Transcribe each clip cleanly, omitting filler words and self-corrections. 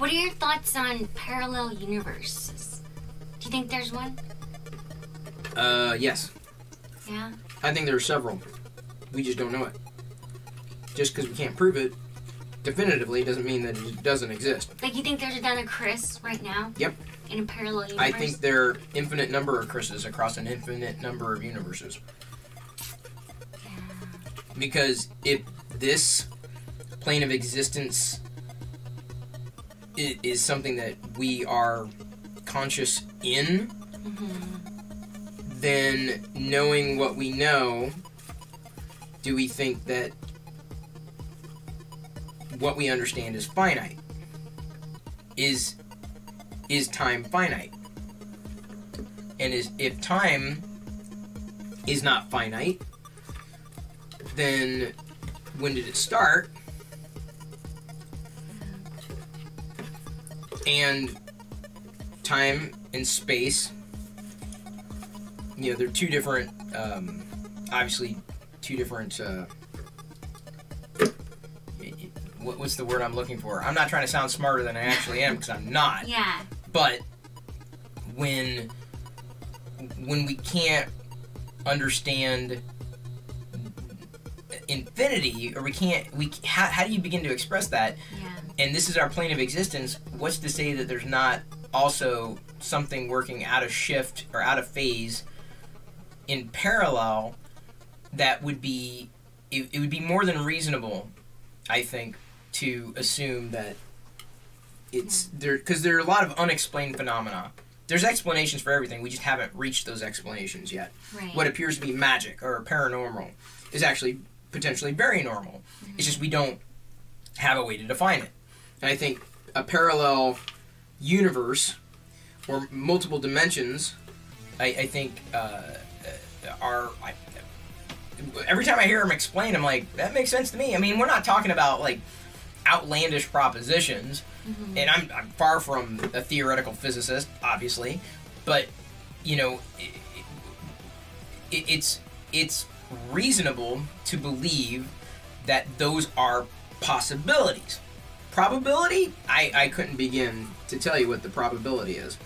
What are your thoughts on parallel universes? Do you think there's one? Yes. Yeah? I think there are several. We just don't know it. Just because we can't prove it definitively doesn't mean that it doesn't exist. Like, you think there's another Chris right now? Yep. In a parallel universe? I think there are infinite number of Chris's across an infinite number of universes. Yeah. Because if this plane of existence is something that we are conscious in, then knowing what we know, do we think that what we understand is finite? Is time finite? And if time is not finite, then when did it start? And time and space, you know, they're two different, obviously, two different, what's the word I'm looking for? I'm not trying to sound smarter than I actually am, because I'm not. Yeah. But when we can't understand infinity, or how do you begin to express that? Yeah. And this is our plane of existence. What's to say that there's not also something working out of shift or out of phase in parallel that would be, it would be more than reasonable, I think, to assume that it's there, because there are a lot of unexplained phenomena. There's explanations for everything. We just haven't reached those explanations yet. Right. What appears to be magic or paranormal is actually potentially very normal. It's just we don't have a way to define it. And I think a parallel universe or multiple dimensions, I think, every time I hear them explain, I'm like, that makes sense to me. I mean, we're not talking about, like, outlandish propositions, and I'm far from a theoretical physicist, obviously, but, you know, it's reasonable to believe that those are possibilities. Probability? I couldn't begin to tell you what the probability is.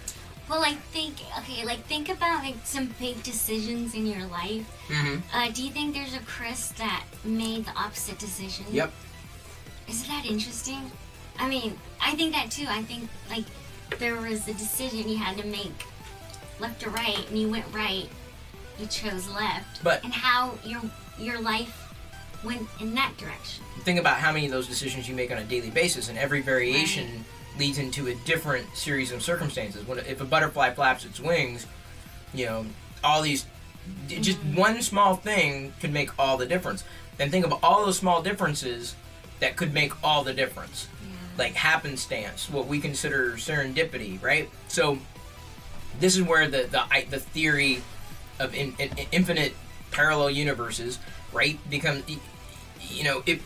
Well, think about, like, some big decisions in your life. Do you think there's a Chris that made the opposite decision? Yep. Isn't that interesting? I mean, I think that too. I think, like, there was a decision you had to make, left or right, and you went right. You chose left. But and how your life went in that direction. Think about how many of those decisions you make on a daily basis, and every variation leads into a different series of circumstances. If a butterfly flaps its wings, you know, all these, just one small thing could make all the difference. And think of all those small differences that could make all the difference. Like happenstance, what we consider serendipity, right? So this is where the theory of infinite parallel universes, right, becomes, you know, if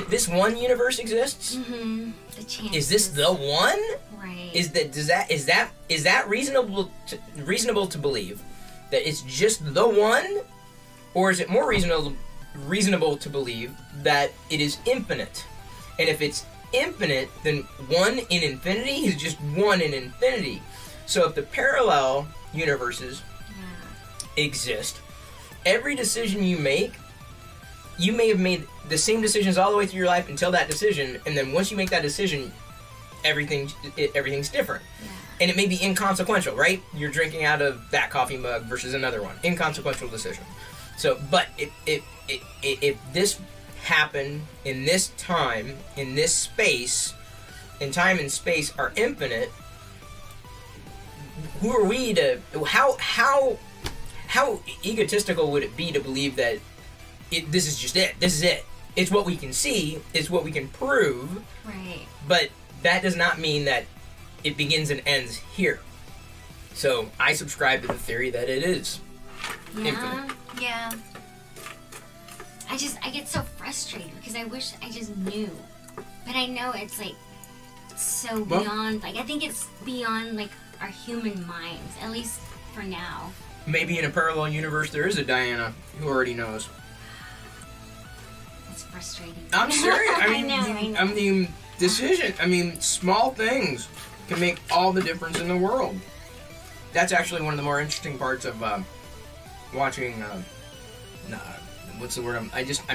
this one universe exists, the chances. Is this the one? Right. Is that reasonable to believe that it's just the one, or is it more reasonable to believe that it is infinite? And if it's infinite, then one in infinity is just one in infinity. So if the parallel universes exist, every decision you make, you may have made the same decisions all the way through your life until that decision, and then once you make that decision, everything's different. Yeah. And it may be inconsequential, right? You're drinking out of that coffee mug versus another one. Inconsequential decision. So, but if this happened in this time, in this space, and time and space are infinite, who are we to, how egotistical would it be to believe that this is just it, this is it. It's what we can see, it's what we can prove, right? But that does not mean that it begins and ends here. So I subscribe to the theory that it is infinite. Yeah. I get so frustrated because I wish I just knew. But I know it's, like, so beyond, like, I think it's beyond, like, our human minds, at least for now. Maybe in a parallel universe there is a Diana who already knows. That's frustrating. I'm serious. I know. I mean, decision. I mean, small things can make all the difference in the world. That's actually one of the more interesting parts of watching. What's the word? I mentioned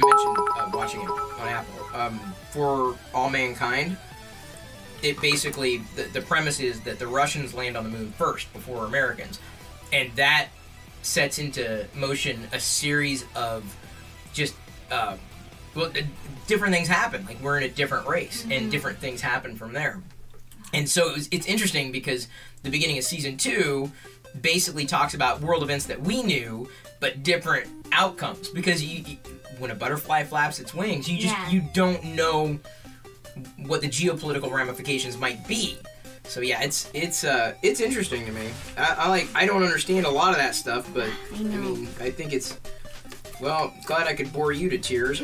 watching it on Apple. For All Mankind, it basically the premise is that the Russians land on the moon first before Americans, and that sets into motion a series of just different things happen. Like, we're in a different race, and different things happen from there. And so it's interesting because the beginning of season 2 basically talks about world events that we knew, but different outcomes. Because when a butterfly flaps its wings, you don't know what the geopolitical ramifications might be. So yeah, it's interesting to me. I don't understand a lot of that stuff, but I mean, I think it's, well, glad I could bore you to tears.